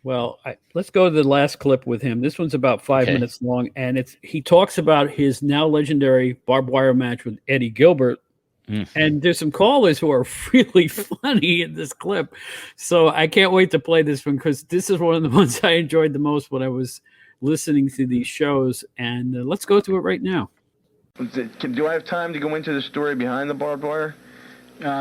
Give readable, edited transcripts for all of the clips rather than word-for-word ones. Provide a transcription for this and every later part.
Well, let's go to the last clip with him. This one's about 5 minutes long, and he talks about his now legendary barbed wire match with Eddie Gilbert. And there's some callers who are really funny in this clip. So I can't wait to play this one because this is one of the ones I enjoyed the most when I was listening to these shows. And let's go to it right now. Do I have time to go into the story behind the barbed wire?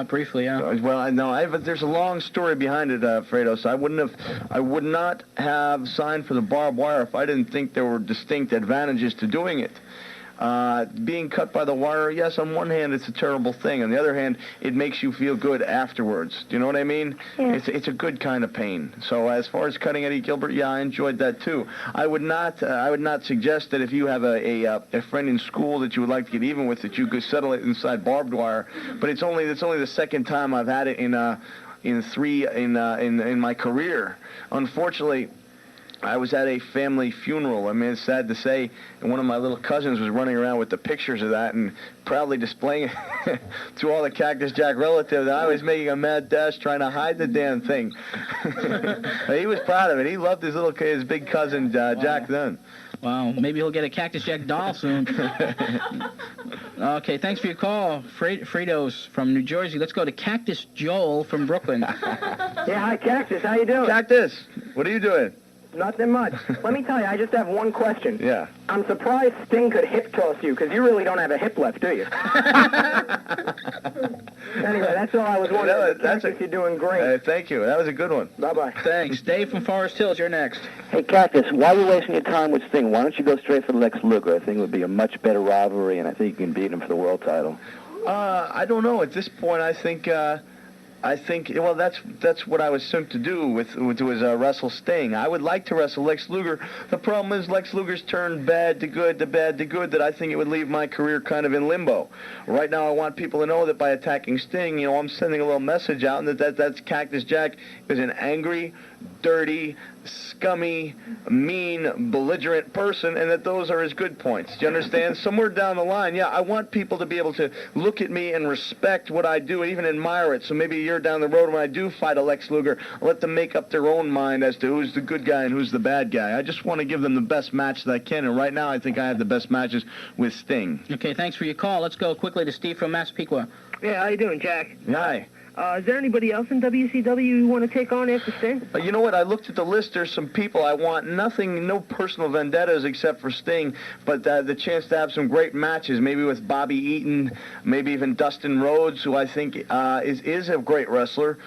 Briefly, yeah. Well, I know there's a long story behind it, Fredo. So I would not have signed for the barbed wire if I didn't think there were distinct advantages to doing it. Being cut by the wire, yes, on one hand, it's a terrible thing. On the other hand, it makes you feel good afterwards. Do you know what I mean? Yeah. It's a good kind of pain. So as far as cutting Eddie Gilbert, yeah, I enjoyed that too. I would not suggest that if you have a friend in school that you would like to get even with, that you could settle it inside barbed wire. But it's only the second time I've had it in my career. Unfortunately, I was at a family funeral. I mean, it's sad to say, and one of my little cousins was running around with the pictures of that and proudly displaying it to all the Cactus Jack relatives. I was making a mad dash trying to hide the damn thing. He was proud of it. He loved his big cousin, Jack, then. Wow, maybe he'll get a Cactus Jack doll soon. Okay, thanks for your call, Fritos from New Jersey. Let's go to Cactus Joel from Brooklyn. Yeah, hi, Cactus. How you doing? Cactus, what are you doing? Nothing much. Let me tell you, I just have one question. Yeah. I'm surprised Sting could hip toss you, because you really don't have a hip left, do you? Anyway, that's all I was wondering. You're doing great. Thank you. That was a good one. Bye-bye. Thanks. Dave from Forest Hills, you're next. Hey, Cactus, why are you wasting your time with Sting? Why don't you go straight for Lex Luger? I think it would be a much better rivalry, and I think you can beat him for the world title. I don't know. At this point, I think well, that's what I was sent to do was wrestle Sting. I would like to wrestle Lex Luger. The problem is Lex Luger's turned bad to good, that I think it would leave my career kind of in limbo. Right now, I want people to know that by attacking Sting, I'm sending a little message out, and that's Cactus Jack is an angry, dirty, scummy, mean, belligerent person, and that those are his good points. Do you understand? Somewhere down the line, yeah, I want people to be able to look at me and respect what I do and even admire it. So maybe a year down the road when I do fight a Lex Luger, I'll let them make up their own mind as to who's the good guy and who's the bad guy. I just want to give them the best match that I can, and right now I think I have the best matches with Sting. Okay, thanks for your call. Let's go quickly to Steve from Massapequa. Yeah, how you doing, Jack? Hi. Is there anybody else in WCW you want to take on after Sting? You know what? I looked at the list. There's some people I want. No personal vendettas except for Sting, but the chance to have some great matches, maybe with Bobby Eaton, maybe even Dustin Rhodes, who I think is a great wrestler.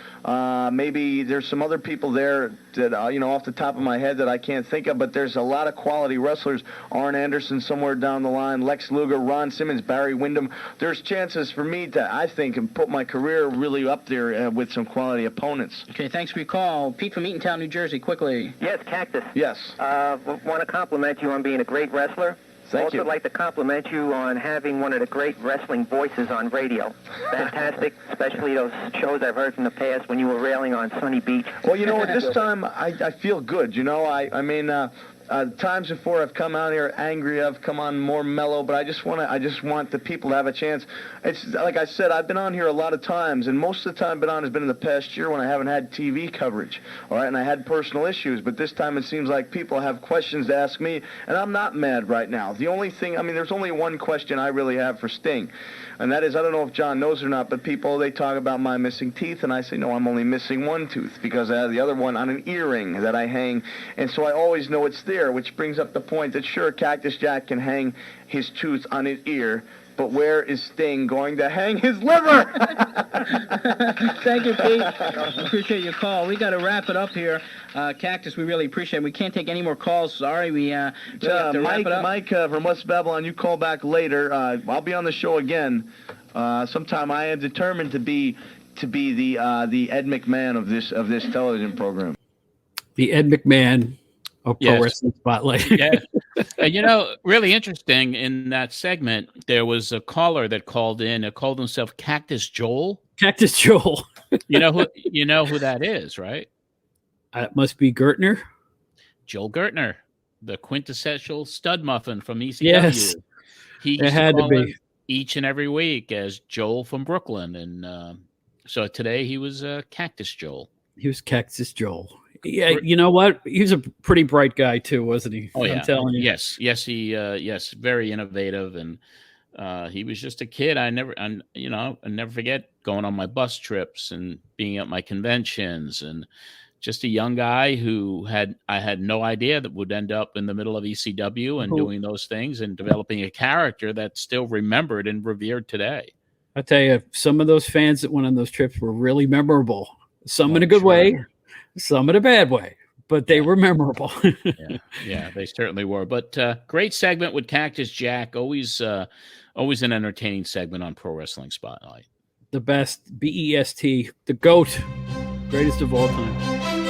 Maybe there's some other people there that, off the top of my head that I can't think of, but there's a lot of quality wrestlers. Arn Anderson somewhere down the line, Lex Luger, Ron Simmons, Barry Windham. There's chances for me to, I think, put my career really up there with some quality opponents. Okay, thanks for your call. Pete from Eatontown, New Jersey, quickly. Yes, Cactus. Yes. Want to compliment you on being a great wrestler. Thank you. Also like to compliment you on having one of the great wrestling voices on radio. Fantastic, especially those shows I've heard from the past when you were railing on Sunny Beach. Well, at this time, I feel good. Times before I've come out here angry, I've come on more mellow, but I just want the people to have a chance. It's like I said, I've been on here a lot of times, and most of the time I've been on has been in the past year when I haven't had TV coverage, all right, and I had personal issues, but this time it seems like people have questions to ask me, and I'm not mad right now. The only thing, there's only one question I really have for Sting, and that is, I don't know if John knows or not, but they talk about my missing teeth, and I say, no, I'm only missing one tooth, because I have the other one on an earring that I hang, and so I always know it's there, which brings up the point that sure, Cactus Jack can hang his tooth on his ear, but where is Sting going to hang his liver? Thank you, Pete. Appreciate your call. We got to wrap it up here. Cactus, we really appreciate it. We can't take any more calls. Sorry, we have to wrap it up. Mike from West Babylon, you call back later. I'll be on the show again sometime. I am determined to be the Ed McMahon of this television program. The Ed McMahon of Pro Wrestling Spotlight. Yeah. Really interesting in that segment, there was a caller that called in and called himself Cactus Joel. Cactus Joel. You know who that is, right? It must be Gertner. Joel Gertner, the quintessential stud muffin from ECW. Yes. He used to call in each and every week as Joel from Brooklyn. And so today he was Cactus Joel. He was Cactus Joel. Yeah, you know what? He was a pretty bright guy too, wasn't he? Oh, yeah. I'm telling you. Yes, yes, very innovative, and he was just a kid. I never forget going on my bus trips and being at my conventions, and just a young guy who I had no idea that would end up in the middle of ECW and doing those things and developing a character that's still remembered and revered today. I tell you, some of those fans that went on those trips were really memorable. Some in a good way, some in a bad way, but they were memorable. yeah, they certainly were. But great segment with Cactus Jack. Always an entertaining segment on Pro Wrestling Spotlight. The best, BEST, the GOAT, greatest of all time.